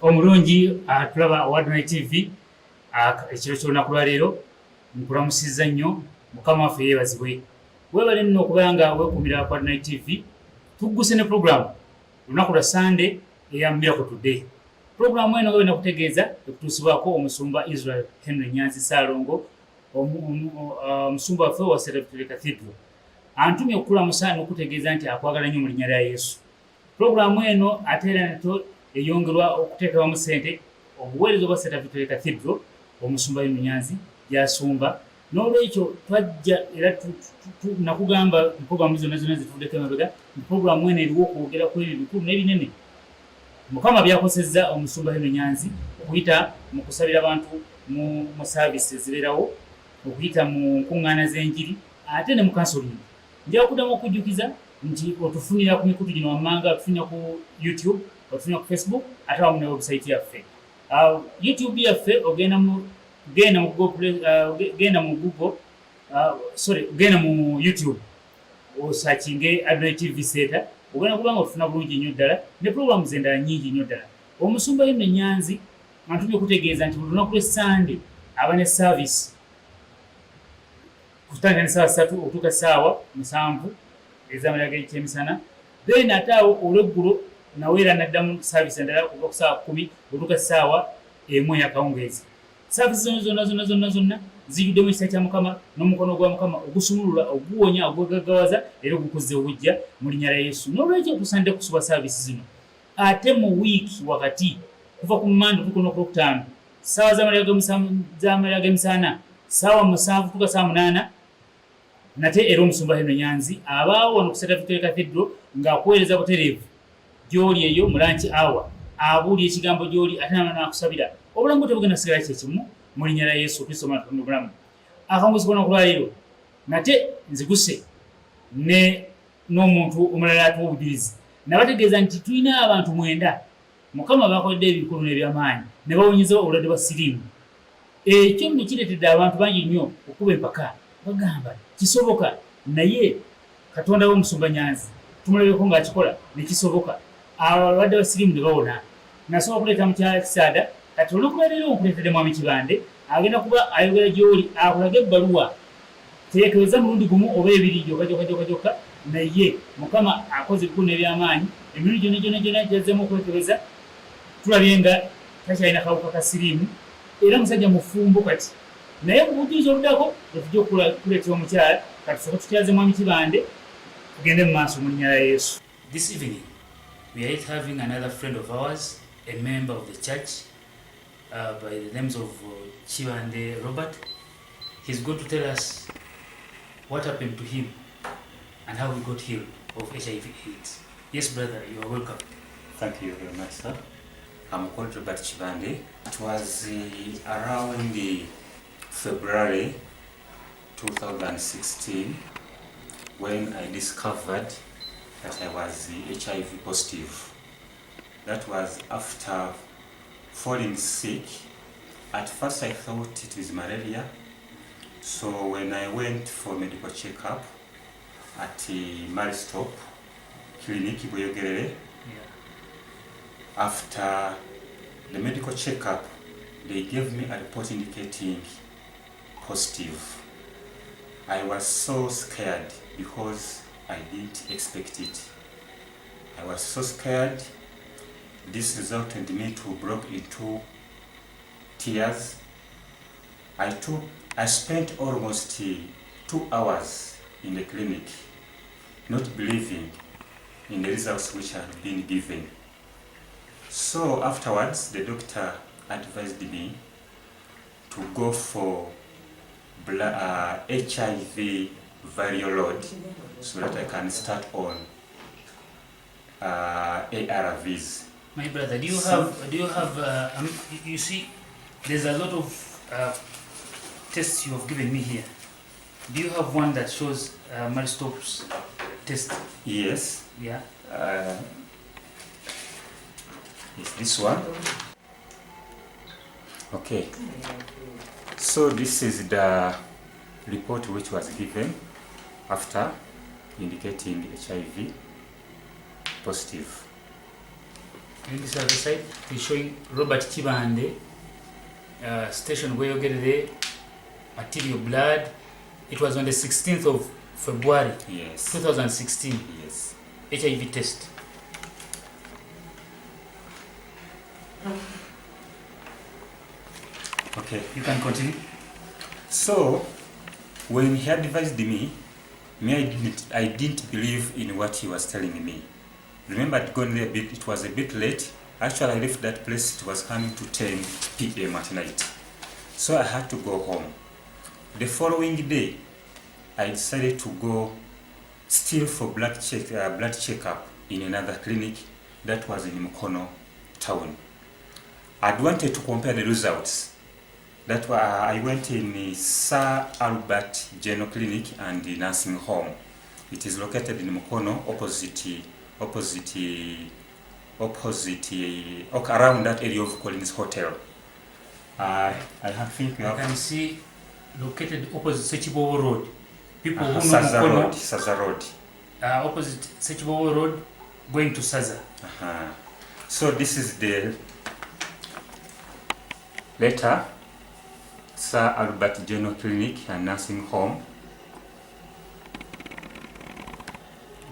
omulungi tulaba Adonaitv ekiro ky'olunaku lwa leero nkulamusizza nnyo mukama waffe yeebazibwe weebale nno okuba nga weekuumira ku Adonaitv. Tugguse ne puroguramu olunaku lwa Sande eya Miracletoday. Puroguramu eno nga bwe nakutegeeza ekutuusibwako omusumba Israel Henry Nyanzi Ssaalongo, omusumba waffe wa Seeta Cathedral. Antumye okukulamusa n'okutegeeza nti akwagala nnyo mu linnya lya Yesu. Puroguramu eno ate era nato eyongerwa okuteekawamu ssente obuweereza bwa Seeta Cathedral omusumba Nyanzi yasumba. N'olwekyo twajja era nakugamba puroguramu zonna zituvuddeko emabega, puroguramu eno eriwo okwogera ku ebyo bikulu n'ebinene Mukama byakosezza omusumba Nyanzi okuyita mu kusabira abantu mu saavisi ezibeerawo, okuyita mu nkuŋŋaana z'enjiri ate ne mu kansolingi. Nja okuddamu okujjukiza nti otufunira ku mikutu gino wammanga, otufunira ku YouTube, otufunira ku Facebook ate wamu ne website yaffe. YouTube yaffe ogenda mu YouTube osakinge Adonaitv Seeta, ogenda kuba nga otufuna bulungi nnyo ddala ne puroguramu z'endala nnyingi nnyo ddala. Omusumba Nyanzi antumye okutegeeza nti buli lunaku lwe Sande aba ne saavisi kutandika ne ssaawa 3 okutuuka ssaawa 7 ez'amalya g'ekyemisana, then ate awo olweggulo naweera naddamu saavisi endala okuva ku ssaawa 10 okutuuka ssaawa 1 ey'akawungeezi. Saavisi zonna zijjuddemu ekisa kya Mukama n'omukono gwa Mukama ogusumulula, oguwonya, ogwegaggawaza era ogukuzza obujja mu linnya lya Yesu. N'olwekyo tusaanidde kusuba saavisi zino ate mu wiiki wakati kuva ku Mande okutuuka n'okulokutaano ssaawa z'amalya g'emisana ssaawa 7 okutuuka ssaawa 8 nate era omusumba Nyanzi abaawo wano ku Seeta Cathedral ng'akuweereza butereevu gy'oli eyo mu lunch hour, abuulya ekigambo gy'oli ate n'akusabira obulamu bwe tebugenda kusigala kyekimu mu linnya lya Yesu Kristo omwana wa Katonda. Akawungeezi k'olunaku lwa leero nate nziguse n'omuntu omulala atuwa obujulizi. Nabategeeza nti tulina abantu 9 Mukama bakoledde ebikulu n'ebyamaanyi ne bawonyeza obulwadde bwa siriimu. Ekyo nno kireetedde abantu bangi nnyo okuba empaka, bagamba kisoboka, naye Katonda w'omusumba Nyanzi tumulabeko ng'akikola ne kisoboka, abalwadde ba siriimu ne bawona. Nasobola okuleeta mukyala Kisaada, kati olunaku lwa leero nkuleetedde mwami Kibande agenda kuba ayogera gy'oli akulaga ebbaluwa teekeweza mulundi gumu oba ebiri gyokka, naye Mukama akoze ebikulu n'ebyamaanyi, emirundi gyonna gyazzeemu okwekebeza, tulabye nga takyalina kawuka ka siriimu era musajja mufumbo kati. Naye ku bujulizi oluddako tujja okuleetera omukyala, kati tusooke tutyaze mwami Kibande tugende mu maaso mu linnya lya Yesu. This evening we are having another friend of ours, a member of the church by the names of Kibande Robert. He's going to tell us what happened to him and how he got healed of HIV/AIDS. Yes, brother, you are welcome. Thank you very much, sir. I'm called Robert Kibande. It was around February 2016 when I discovered that I was HIV positive. That was after falling sick. At first I thought it was malaria. So when I went for medical checkup at Maristop Clinic, after the medical checkup, they gave me a report indicating positive. I was so scared because I didn't expect it. I was so scared. This resulted in me to break into tears. I spent almost 2 hours in the clinic, not believing in the results which had been given. So afterwards, the doctor advised me to go for HIV viral load so that I can start on ARVs. My brother, do you have you see, there's a lot of tests you have given me here. Do you have one that shows Maristop's test? Yes. Yeah. It's this one. Okay. So this is the report which was given after indicating HIV positive. And this other side is showing Robert Chibande, station where you get the material blood. It was on the 16th of February, Yes. 2016. Yes. HIV test. Okay. You can continue. So, when he advised me, I didn't believe in what he was telling me. Remember, I'd gone there a bit, it was a bit late. Actually, I left that place, it was coming to 10 p.m. at night. So I had to go home. The following day, I decided to go still for blood checkup in another clinic that was in Mukono town. I wanted to compare the results. That I went in Sir Albert General Clinic and the nursing home. It is located in Mukono, around that area of Collins Hotel. I think you can see located opposite Sechibowo Road. People who know Saza Mukono, Road, Saza Road. Opposite Sechibowo Road, going to Saza. So this is the letter, Sir Albert General Clinic and Nursing Home.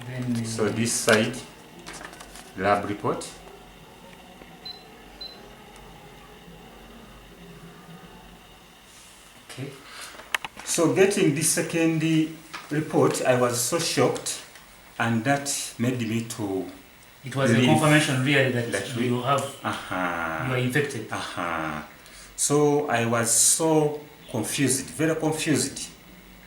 Then So this side, lab report. okay. So getting this second report, I was so shocked, and that made me to It was a believe confirmation really that that you have you are infected. So I was so confused, very confused,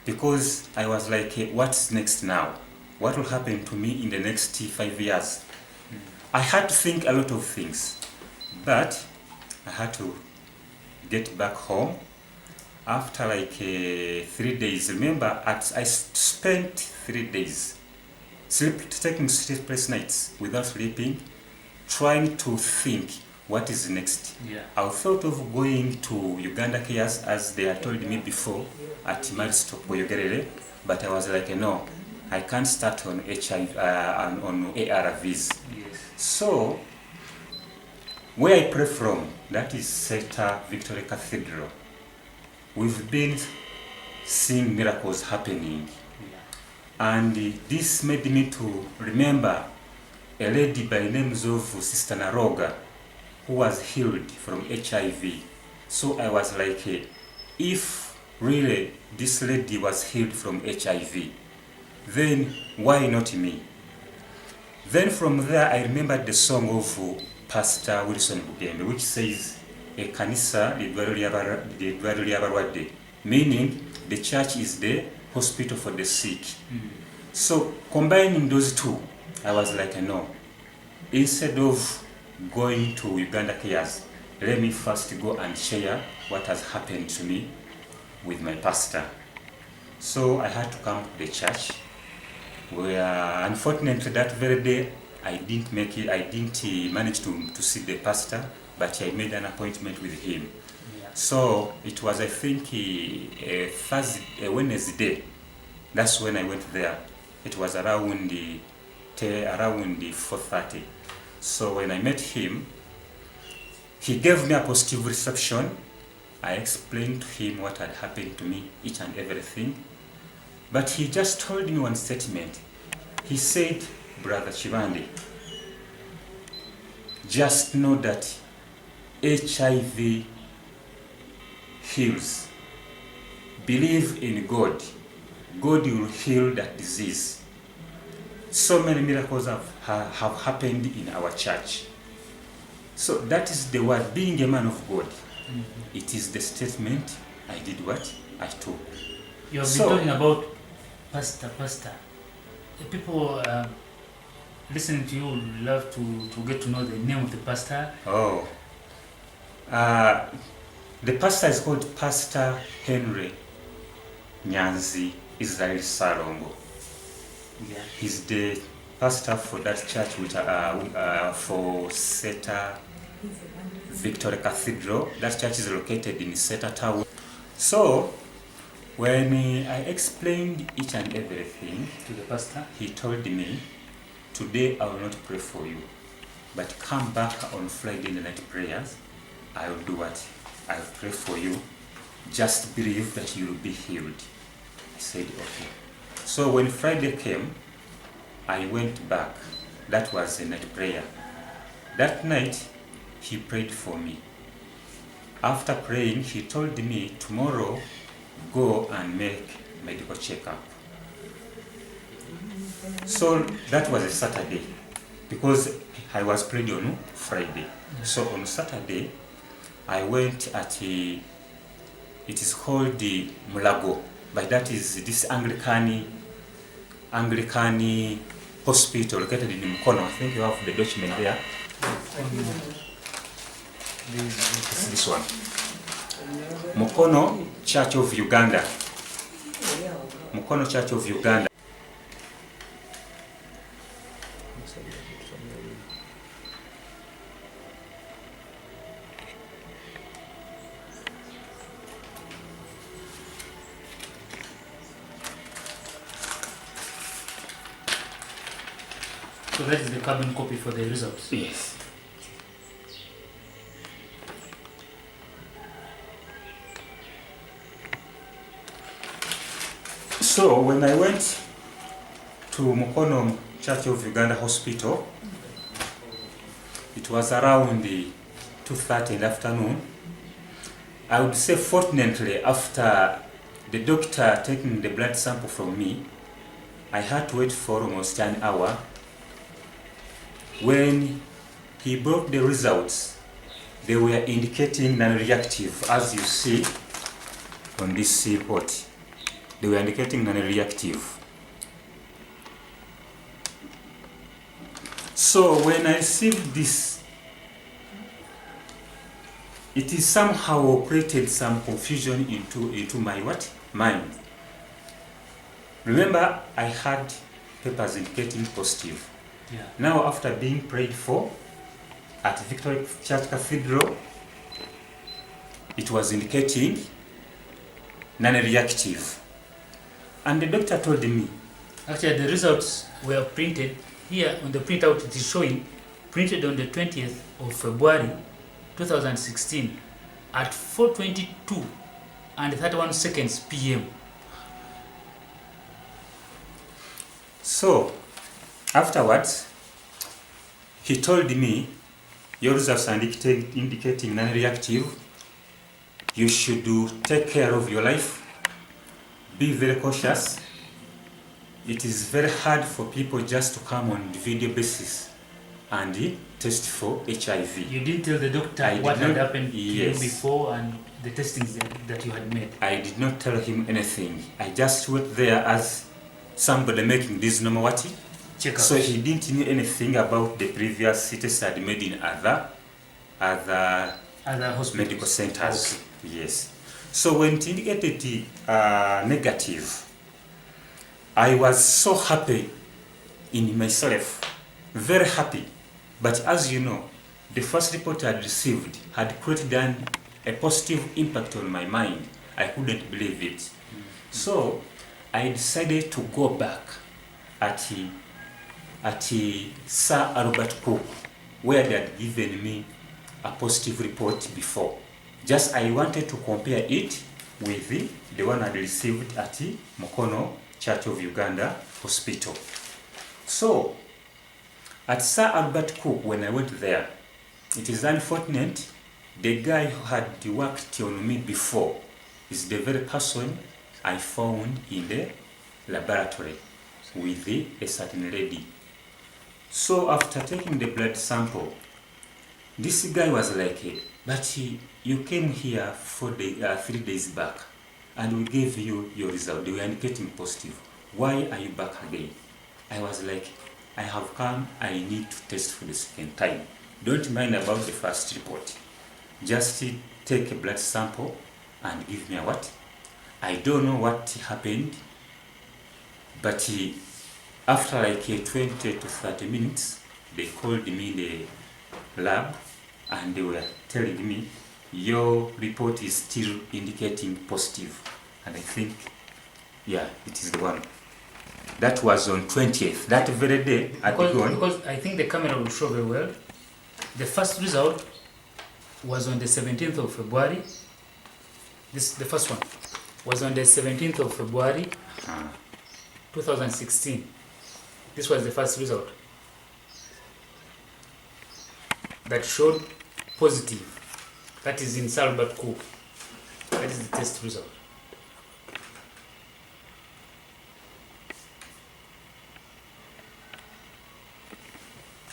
because I was like, what's next now? What will happen to me in the next 5 years? I had to think a lot of things, but I had to get back home after like 3 days. Remember, I spent 3 days taking sleepless nights without sleeping, trying to think what is next. Yeah. I thought of going to Uganda Cares, as they had told me before, at Maristop, Boyogerere, but I was like, no, I can't start on HIV, on ARVs. Yes. So, where I pray from, that is Seeta Victoria Cathedral. We've been seeing miracles happening. And this made me to remember a lady by the name of Sister Naroga, who was healed from HIV. So I was like, if really this lady was healed from HIV, then why not me? Then from there I remembered the song of Pastor Wilson Bugembe, which says, Ekanisa lidwaro lyabalwadde, meaning the church is the hospital for the sick. So combining those two, I was like, no, instead of going to Uganda Cares, let me first go and share what has happened to me with my pastor. So I had to come to the church, where unfortunately that very day I didn't make it. I didn't manage to see the pastor, but I made an appointment with him. Yeah. So it was, I think, a Wednesday. That's when I went there. It was around the 4:30. So when I met him, he gave me a positive reception. I explained to him what had happened to me, each and everything. But he just told me one statement. He said, Brother Chibande, just know that HIV heals. Believe in God. God will heal that disease. So many miracles have happened in our church. So that is the word, being a man of God. It is the statement I did what? I took. You have been talking about pastor. The people listening to you would love to get to know the name of the pastor. Oh. The pastor is called Pastor Henry Nyanzi Israel Salongo. Yeah. He's the pastor for that church, which for Seeta Victoria Cathedral. That church is located in Seeta town. So when I explained each and everything To the pastor. he told me, today I will not pray for you. but come back on Friday in the night prayers. I will do what? I'll pray for you. Just believe that you will be healed. I said, okay. So when Friday came, I went back. That was the night prayer. That night, he prayed for me. After praying, he told me, tomorrow, go and make medical checkup. So that was a Saturday, because I was prayed on Friday. So on Saturday, I went at it is called the Mulago, but that is this Anglican hospital located in Mukono. I think you have the document there. This one. Mukono Church of Uganda. Mukono Church of Uganda. So that is the carbon copy for the results? Yes. So when I went to Mukono Church of Uganda Hospital, it was around 2:30 in the afternoon. I would say fortunately, after the doctor taking the blood sample from me, I had to wait for almost an hour. When he brought the results, they were indicating non-reactive, as you see on this report. They were indicating non-reactive. So when I received this, it is somehow created some confusion into my mind. Remember, I had papers indicating positive. Yeah. Now, after being prayed for at Victoria Church Cathedral, it was indicating non-reactive. And the doctor told me, actually, the results were printed here on the printout. It is showing printed on the 20th of February 2016 at 4:22 and 31 seconds p.m. So, afterwards, he told me, your results are indicating non-reactive. You should take care of your life. Be very cautious. It is very hard for people just to come on individual basis and test for HIV. You didn't tell the doctor what had happened to you before and the testings that you had made? I did not tell him anything. I just went there as somebody making this normal checkup. So he didn't know anything about the previous tests I had made in other medical centers. Okay. Yes. So when it indicated negative, I was so happy in myself, very happy. But as you know, the first report I had received had created a positive impact on my mind. I couldn't believe it. Mm-hmm. So I decided to go back at Sir Albert Cook, where they had given me a positive report before. Just I wanted to compare it with the one I received at Mukono Church of Uganda Hospital. So, at Sir Albert Cook, when I went there, it is unfortunate the guy who had worked on me before is the very person I found in the laboratory with a certain lady. So after taking the blood sample, this guy was like, but you came here 3 days back and we gave you your result. They were indicating positive. Why are you back again? I was like, I have come, I need to test for the second time. Don't mind about the first report. Just take a blood sample and give me a what? I don't know what happened, but after like 20 to 30 minutes, they called me in the lab and they were telling me, your report is still indicating positive. And I think, yeah, it is the one. That was on 20th. That very day, because I think the camera will show very well. The first result was on the 17th of February. The first one was on the 17th of February 2016. This was the first result that showed positive. That is in Salbert Cook. That is the test result.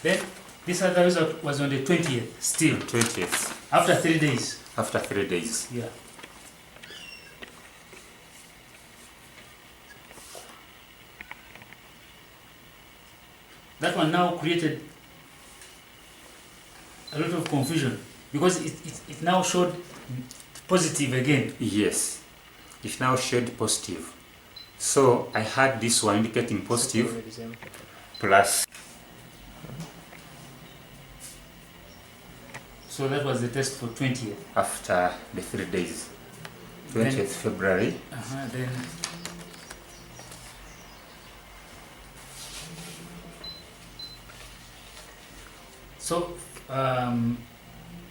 Then this other result was on the 20th, still. 20th. After 3 days. After 3 days. Yeah. That one now created a lot of confusion because it now showed positive again. Yes, it now showed positive. So I had this one indicating positive plus. So that was the test for 20th. After the 3 days, 20th February. Then so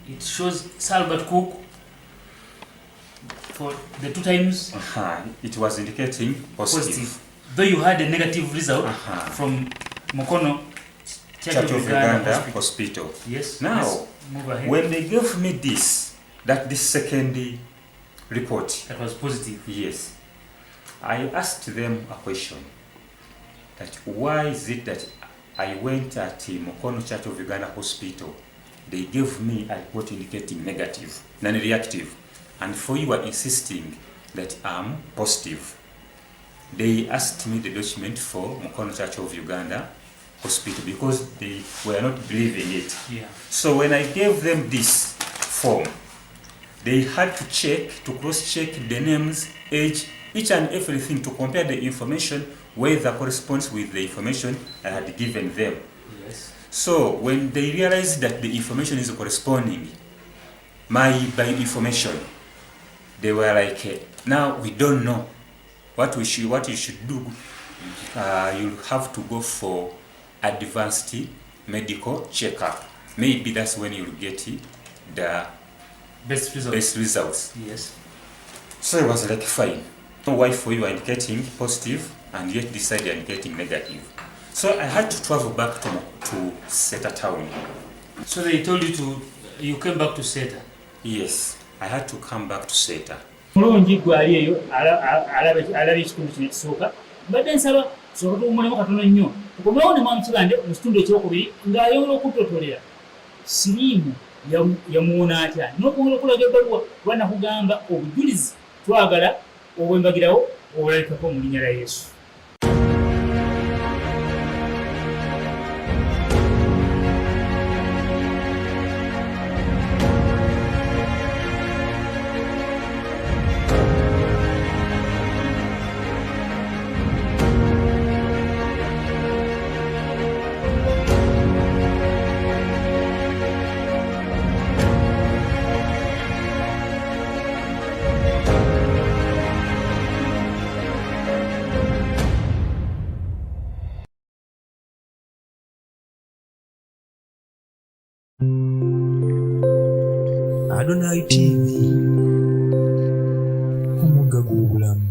it shows Salbert Cook for the 2 times. It was indicating positive. Though you had a negative result from Mukono Church of Uganda Hospital. Yes. Now, yes. Move ahead. When they gave me this second report, that was positive. Yes, I asked them a question. That why is it that I went at Mukono Church of Uganda Hospital, they gave me a report indicating negative, non-reactive, and for you are insisting that I'm positive. They asked me the document for Mukono Church of Uganda Hospital because they were not believing it. Yeah. So when I gave them this form, they had to cross-check the names, age, each and everything to compare the information whether corresponds with the information I had given them. Yes. So when they realized that the information is corresponding, by information, they were like, now we don't know what you should do. You'll have to go for advanced medical checkup. Maybe that's when you'll get the best results. Yes. So I was like, fine. Why for you are indicating positive and yet this side you are indicating negative. So I had to travel back to Seeta town. So they told you came back to Seeta? Yes, I had to come back to Seeta. Mulungi gwali eyo alaba ekitundu kino ekisooka mbadde nsaba sobola omulemu katono nnyo tukomewo ne mwamu kibande mu kitundu ekyokubiri ng'ayongera okutotolera siriimu yamuwona atya n'okwongera okulaga ebbaluwa kuba nakugamba obujulizi twagala obwembagirawo obulalikako mu linnya lya Yesu. Adonaitv omugga gw'obulamu.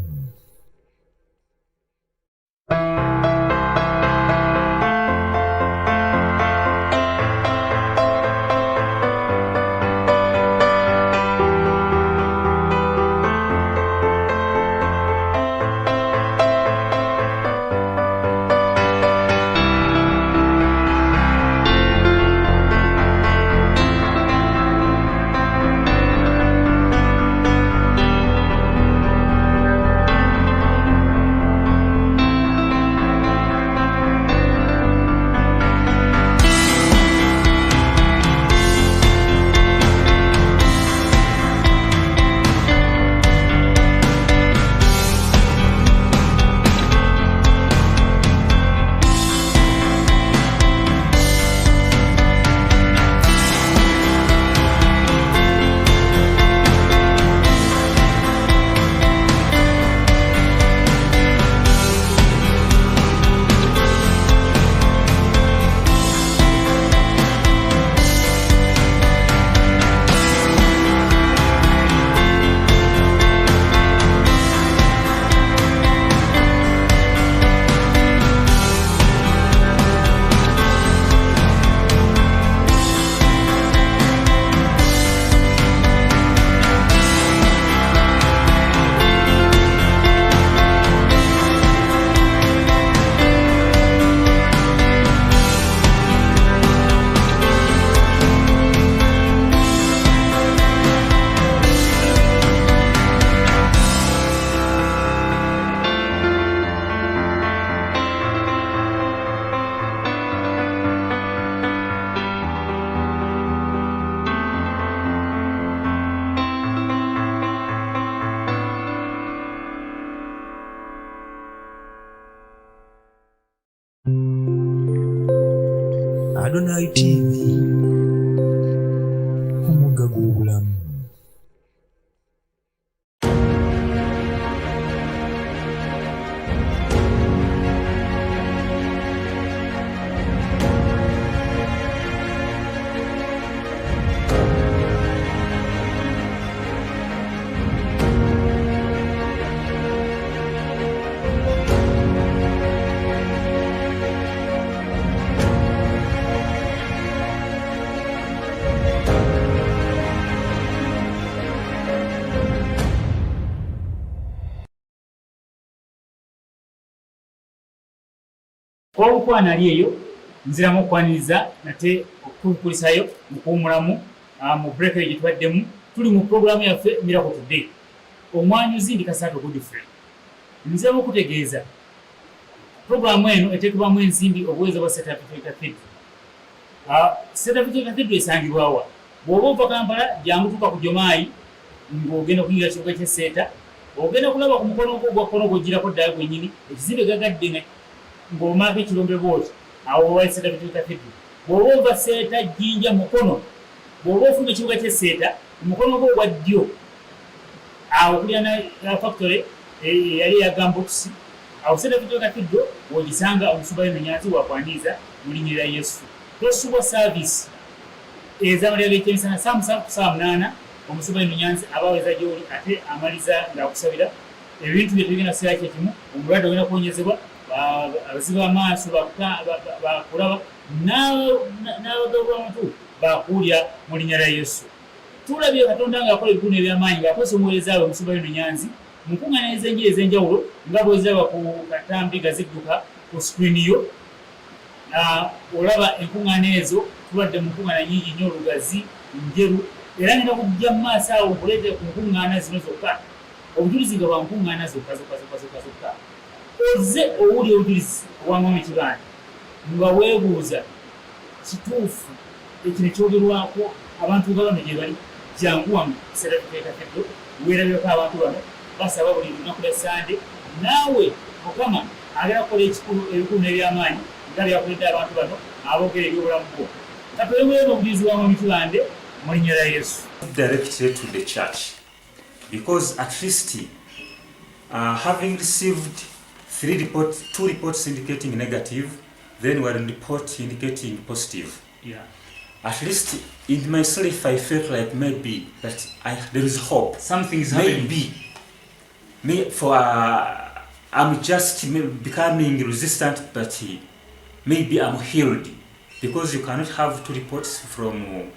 Adonaitv omugga gw'obulamu. Okwana ali eyo nziramu okwaniriza nate okukulisayo mukuumulamu mu break eyo gyetubaddemu tuli mu programu yaffe Miracletoday. Omwanyuzi ndi Kasaato Godfrey. Nziramu okutegeeza programu eno eteekebwamu ensimbi obuweereza bwa Seeta Cathedral. Seeta Cathedral esangibwawa? Bw'oba ova Kampala jangu tuuka ku Jomaayi ng'ogenda okuyingira kibuga kye Seeta, ogenda kulaba ku mukono gwo ogwa kkono gw'ojjirako ddala gwennyini ekizimbe gagadde ng'omaako ekirombe bwoti awo wali Seeta Cathedral. Bw'oba ova Seeta Jjinja mukono, bw'oba ofuna ekibuga kye Seeta mukono gwo ogwa ddyo awo kulya na factory yali ya Gambox, awo Seeta Cathedral w'ogisanga omusubayo Nyanzi wakwaniriza mu linnya lya Yesu. Tosubwa service ez'amalya g'ekyemisana saa 7 ku saa 8 omusubayo Nyanzi abaweza gy'oli ate amaliza ng'akusabira ebintu bye tugenda kuseera kyekimu, omulwadde ogenda kuwonyezebwa, abaziba amaaso bakulaba n'abagabulamutu bakuwulya mu linnya lya Yesu. Tulabye Katonda ng'akola ebikulu eby'amaanyi ng'akozesa omuweereza we omusubayo Nyanzi mu nkuŋŋaaniro ez'enjiri ez'enjawulo nga bw'oziraba ku katambi gazidduka ku screen yo. Olaba enkuŋŋaana ezo tulwadde mu nkuŋŋaana nnyingi nnyo olugazi njeru, era ngenda kujja mu maaso awo nkuleete ku nkuŋŋaana zino zokka obujulizi nga bwa nkuŋŋaana zokka. Ozze owuli obujulizi obwa Mwami Kibanda nga weebuuza kituufu ekino ekyogerwako abantu nga bano gye bali jangu wamu Seeta Cathedral weerabirako abantu bano basaba buli lunaku lwa Sande, naawe Mukama agenda kukola ebikulu n'ebyamaanyi nga byakoledde abantu bano aboogera ebyobulamu bwo. Katweweereza obujulizi bwa Mwami Kibanda mu linnya lya Yesu. Directed to the church, because at least having received 2 reports indicating negative, then 1 report indicating positive. Yeah. At least in myself I felt like maybe that there is hope. Something is happening. I'm just becoming resistant, but maybe I'm healed, because you cannot have 2 reports from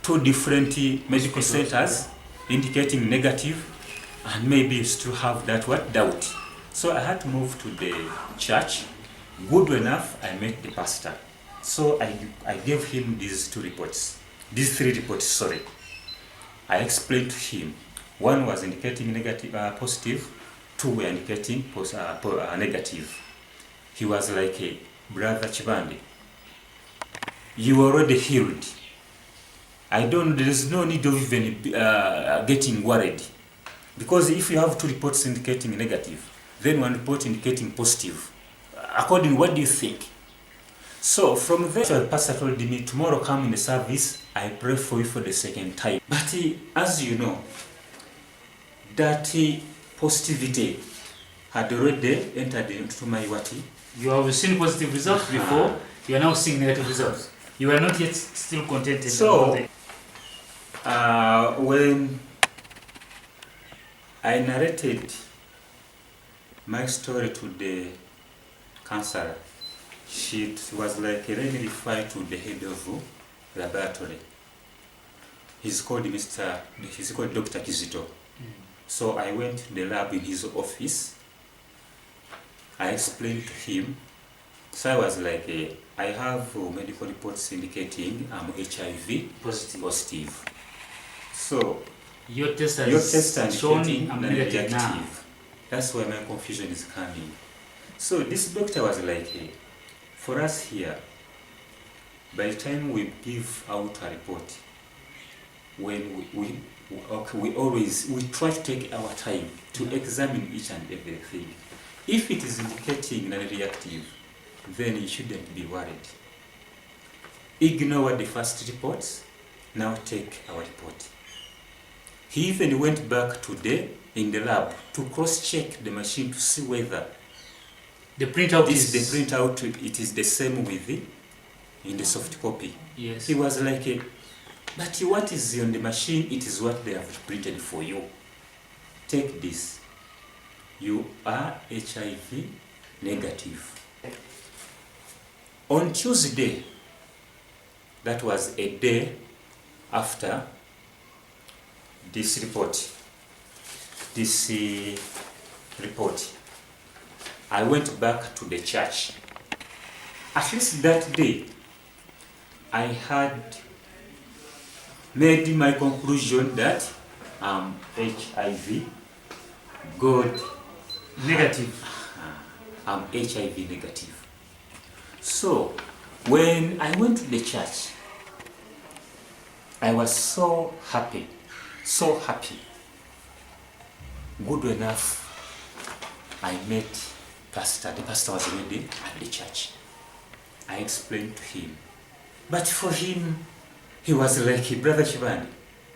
2 different medical centers indicating negative, and maybe you still have that doubt. So I had to move to the church. Good enough, I met the pastor. So I gave him these 3 reports, sorry. I explained to him. 1 was indicating negative, positive, 2 were indicating negative. He was like, Brother Chibandi, you are already healed. There is no need of even getting worried. Because if you have 2 reports indicating negative, then 1 report indicating positive, according, what do you think? So from there, the pastor told me, tomorrow come in the service, I pray for you for the 2nd time. But as you know, that positivity had already entered into my wati. You have seen positive results before, you are now seeing negative results. You are not yet still contented. So, when I narrated my story to the counselor, she was like, let me refer to the head of laboratory. He's called Dr. Kizito. So I went to the lab in his office. I explained to him. So I was like, I have medical reports indicating I'm HIV positive. So your test has shown I'm negative now. That's why my confusion is coming. So this doctor was like, for us here, by the time we give out a report, when we try to take our time to examine each and everything. If it is indicating non-reactive, then you shouldn't be worried. ignore the first reports, now take our report. He even went back today in the lab to cross-check the machine to see whether The printout this is... the printout, it is the same with the in the soft copy. Yes. He was like, but what is on the machine, it is what they have printed for you. Take this. You are HIV negative. On Tuesday, that was a day after this report, I went back to the church. At least that day, I had made my conclusion that I'm HIV God Negative. I'm HIV negative. So when I went to the church, I was so happy. Good enough, I met pastor. The pastor was already at the church. I explained to him, but for him, he was like, Brother Shivani,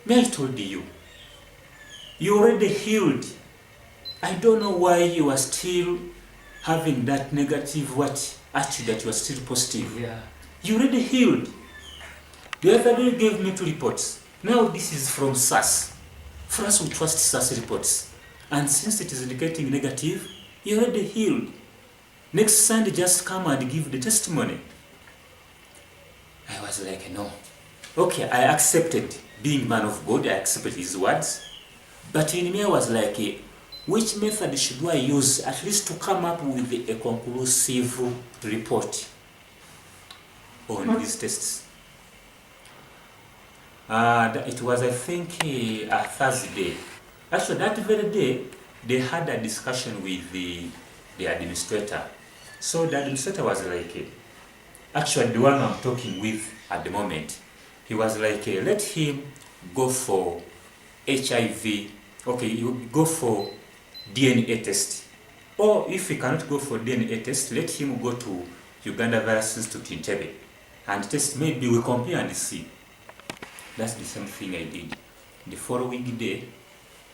may I told you already healed. I don't know why you are still having that negative attitude that you are still positive. Yeah. You already healed. The other day you gave me 2 reports. Now this is from SAS. For us, we trust SAS reports. And since it is indicating negative, you already healed. Next Sunday, just come and give the testimony. I was like, no. Okay, I accepted. Being man of God, I accepted his words. But in me, I was like, which method should I use at least to come up with a conclusive report on these tests? It was, I think, a Thursday. Actually, that very day, they had a discussion with the administrator. So the administrator was like, actually the one I'm talking with at the moment, he was like, let him go for HIV. Okay, you go for DNA test. Or if he cannot go for DNA test, let him go to Uganda Virus Institute in Entebbe and test. Maybe we compare and see. That's the same thing I did. The following day,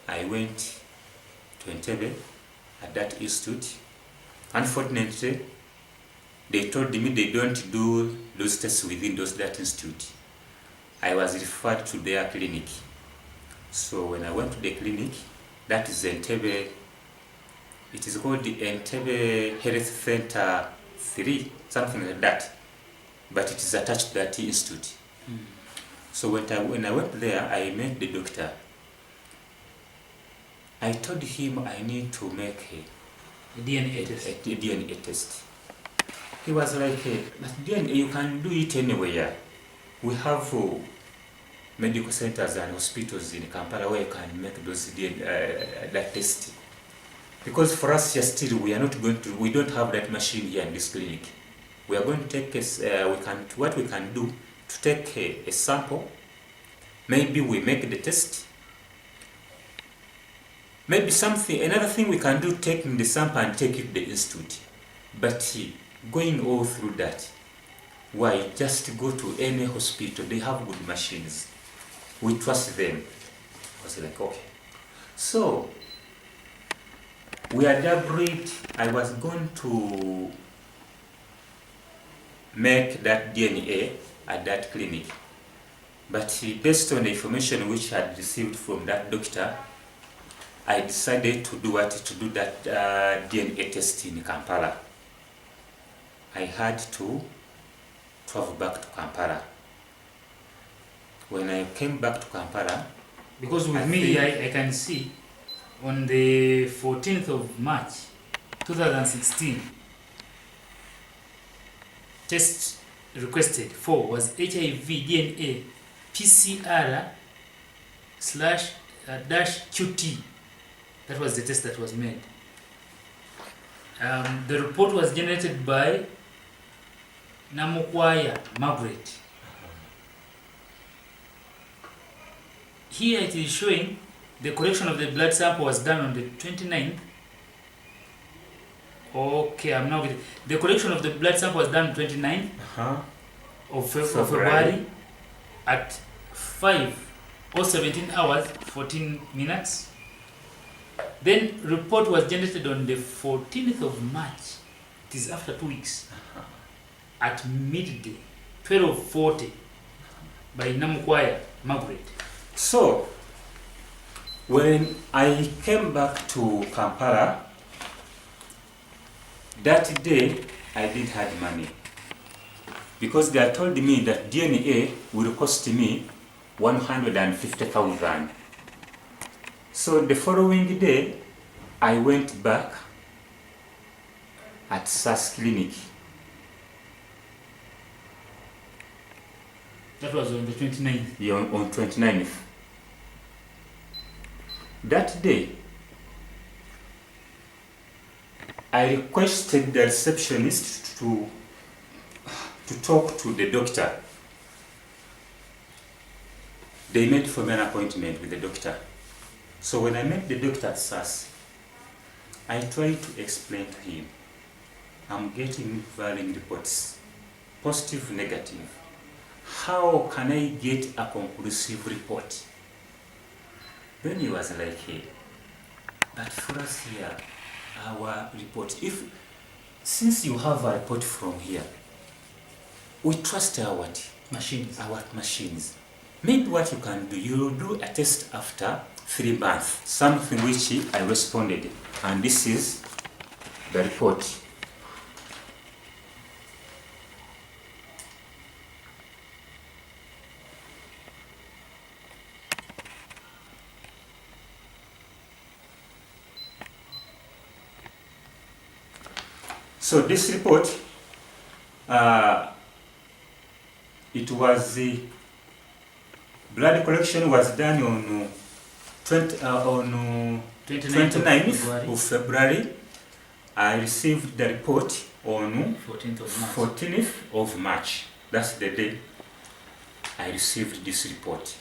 I went to Entebbe at that institute. Unfortunately, they told me they don't do those tests within that institute. I was referred to their clinic. So when I went to the clinic, that is Entebbe, it is called the Entebbe Health Center 3, something like that. But it is attached to that institute. So when I went there, I met the doctor. I told him I need to make A DNA test. a DNA test. He was like, but DNA, you can do it anywhere. We have medical centers and hospitals in Kampala where you can make those that test. Because for us here still, we don't have that machine here in this clinic. We are going to take what we can do to take a sample. Maybe we make the test. Maybe another thing we can do, taking the sample and take it to the institute. But going all through that, why? Just go to any hospital, they have good machines. We trust them. I was like, okay. So, we are agreed. I was going to make that DNA at that clinic. But based on the information which I had received from that doctor, I decided to do that DNA test in Kampala. I had to travel back to Kampala. When I came back to Kampala, Because with me, I can see on the 14th of March 2016, test requested for was HIV DNA PCR / QT. That was the test that was made. The report was generated by Namukwaya Margaret. Here it is showing the collection of the blood sample was done on the 29th. Okay, I'm now getting... The collection of the blood sample was done on 29th. of February at 5 or 17 hours 14 minutes. Then report was generated on the 14th of March. It is after 2 weeks. At midday, 12:40 by Namukwaya Margaret. So, when I came back to Kampala, that day I did have money. Because they had told me that DNA will cost me 150,000. So the following day, I went back at SAS Clinic. That was on the 29th. Yeah, on 29th. That day, I requested the receptionist to talk to the doctor. They made for me an appointment with the doctor. So when I met the doctor at SAS, I tried to explain to him, I'm getting varying reports, positive, negative. How can I get a conclusive report? Then he was like, hey, but for us here, our report, since you have a report from here, we trust our machines. Maybe what you can do, you'll do a test after 3 months, something which I responded, and this is the report. So this report, it was the blood collection was done on 29th of February. I received the report on 14th of March. That's the day I received this report.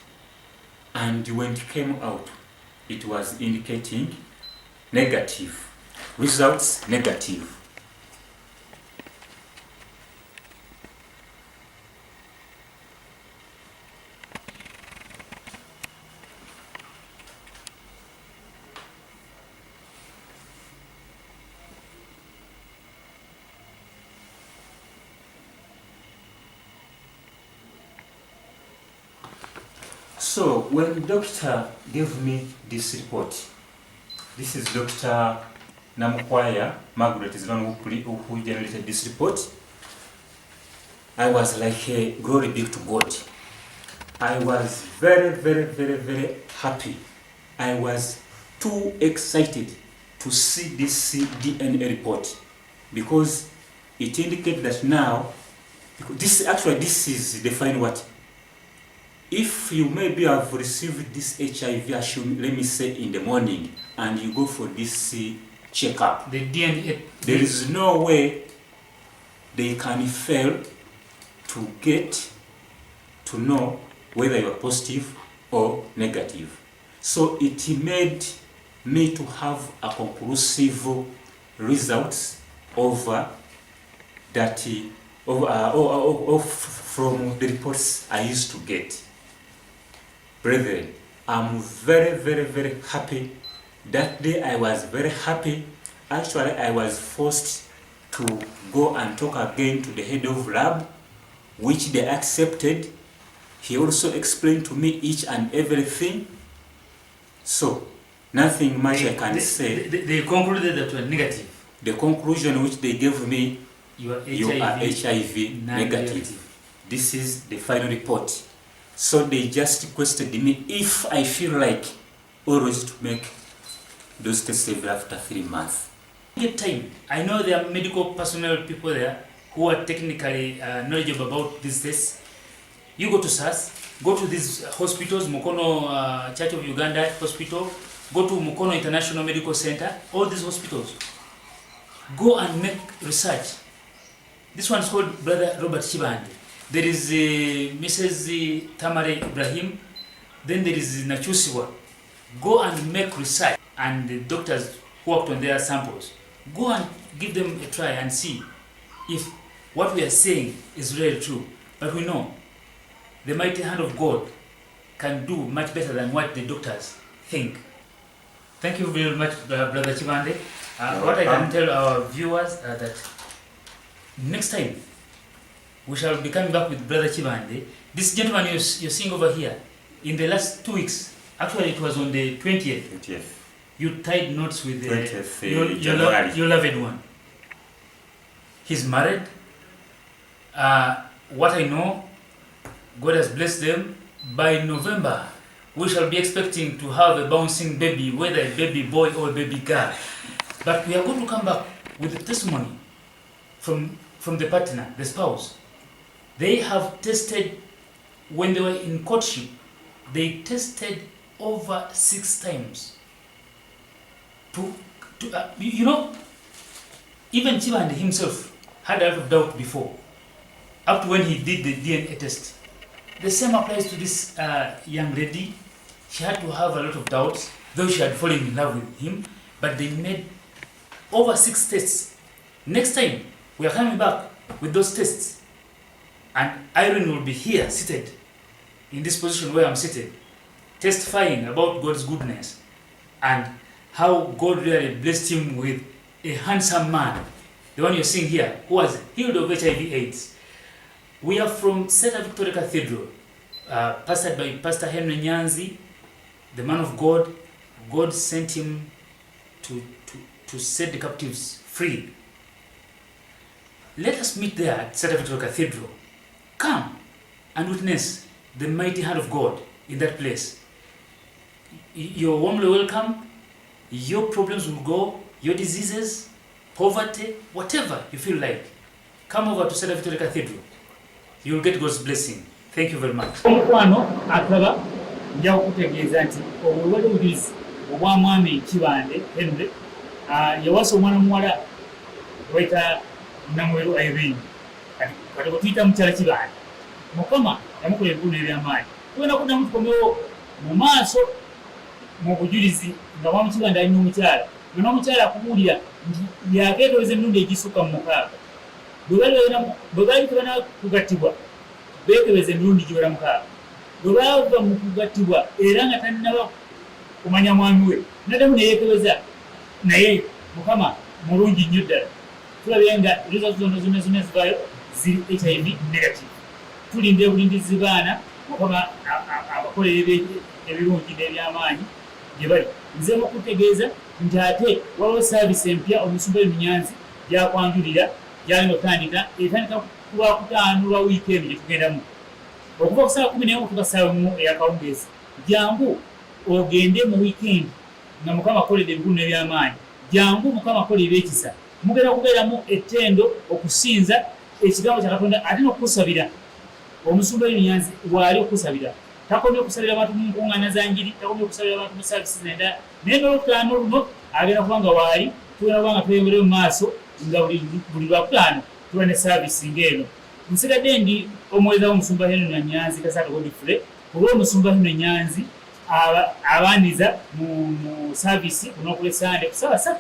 And when it came out, it was indicating negative. Results negative. So when the doctor gave me this report, this is Dr. Namukwaya Margaret is the one who generated this report. I was like, hey, glory be to God. I was very, very, very, very happy. I was too excited to see this DNA report because it indicated that now, this is defining what? If you maybe have received this HIV, let me say in the morning, and you go for this checkup, the DNA, there is no way they can fail to get to know whether you are positive or negative. So it made me to have a conclusive results over that from the reports I used to get. Brethren, I'm very, very, very happy. That day I was very happy. Actually, I was forced to go and talk again to the head of lab, which they accepted. He also explained to me each and everything. So, nothing much I can say. They concluded that you are negative. The conclusion which they gave me, you are HIV negative. This is the final report. So they just requested me if I feel like always to make those tests after 3 months. Get time. I know there are medical personnel people there who are technically knowledgeable about these tests. You go to SAS, go to these hospitals, Mukono Church of Uganda Hospital, go to Mukono International Medical Center, all these hospitals. Go and make research. This one is called Brother Robert Chibande. There is Mrs. Tamare Ibrahim. Then there is Nachusiwa. Go and make research. And the doctors who worked on their samples, go and give them a try and see if what we are saying is really true. But we know the mighty hand of God can do much better than what the doctors think. Thank you very much, Brother Chibande. What I can tell our viewers that next time we shall be coming back with Brother Chibande. This gentleman you're seeing over here, in the last 2 weeks, actually it was on the 20th. You tied knots with your loved one. He's married. What I know, God has blessed them. By November, we shall be expecting to have a bouncing baby, whether a baby boy or a baby girl. But we are going to come back with a testimony from the partner, the spouse. They have tested, when they were in courtship, they tested over 6 times. Even Chibande himself had a lot of doubt before, up to when he did the DNA test. The same applies to this young lady. She had to have a lot of doubts, though she had fallen in love with him, but they made over 6 tests. Next time, we are coming back with those tests, and Irene will be here, seated, in this position where I'm seated, testifying about God's goodness and how God really blessed him with a handsome man, the one you're seeing here, who was healed of HIV/AIDS. We are from Seeta Victoria Cathedral, pastored by Pastor Henry Nyanzi, the man of God. God sent him to set the captives free. Let us meet there at Seeta Victoria Cathedral. Come and witness the mighty hand of God in that place. You're warmly welcome. Your problems will go, your diseases, poverty, whatever you feel like. Come over to Seeta Victoria Cathedral. You will get God's blessing. Thank you very much. Omukwano ataba nja okutegeeza nti obulwadde bubizi obwamwami Kibande Henry yawasa omwana muwala weta Namweru Irene kati bwetuyita mukyala Kibande Mukama yamukola ebibuno ebyamaanyi tugenda kuddamu tukomewo mu maaso mu bujulizi nga mwami Kibande alina omukyala n'omukyala akubuulira nti yakeetoweza emirundi egisukka mu 6 bwe baali tebana kugattibwa beekebeza emirundi giwera 6 bwe baava mu kugattibwa era nga tannaba kumanya mwami we naddamu neyeekebeza naye Mukama mulungi nnyo ddala tulabye nga results zonna zivaayo ziri HIV negative. Tulinde bulindizi baana Mukama abakolere ebirungi n'ebyamaanyi gye bali. Nze mukutegeeza nti ate waliwo saavisi empya omusumba Nyanzi gyakwanjulira gyalina okutandika etandika ku Lwakutaano lwa wiikendi gye tugendamu okuva ku ssaawa 11 okutuuka ssaawa 1 ey'akawungeezi. Jangu ogende mu wiikendi nga Mukama akolera ebikulu n'ebyamaanyi. Jangu Mukama akolera ebyekisa. Mugenda kubeeramu ettendo okusinza ekigambo kya Katonda ate n'okusabira. Omusumba Nyanzi waali okusabira. Takomye okusabira abantu mu nkuŋŋaana za njiri, takomye okusabira abantu mu saavisi endala. Naye n'Olwokutaano luno agenda kuba nga waali tugenda kuba nga tweyongere mu maaso nga buli Lwakutaano tuba ne saavisi ng'eno. Nsigadde ndi omuweereza w'omusumba Henry Nyanzi Kasata Godfrey oba omusumba Henry Nyanzi abaaniza mu saavisi ku Lw'okulesande ku ssaawa 3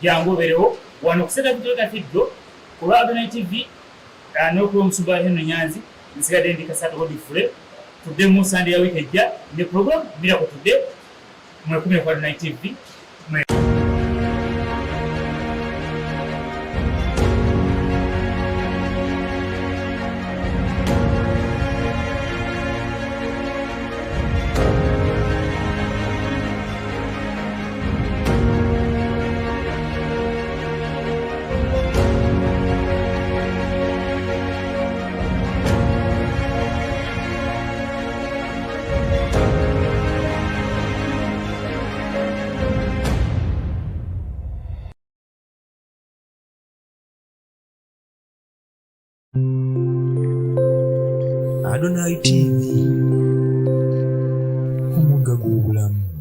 jangu obeerewo wano ku Seeta Victoria Cathedral ku lwa Adonaitv n'okuba omusumba Henry Nyanzi. Nsigadde ndi Kasata Godfrey tudde mu Sande ya wiiki ejja ne program Miracletoday mwekumire ku Adonaitv. Adonaitv omugga gw'obulamu.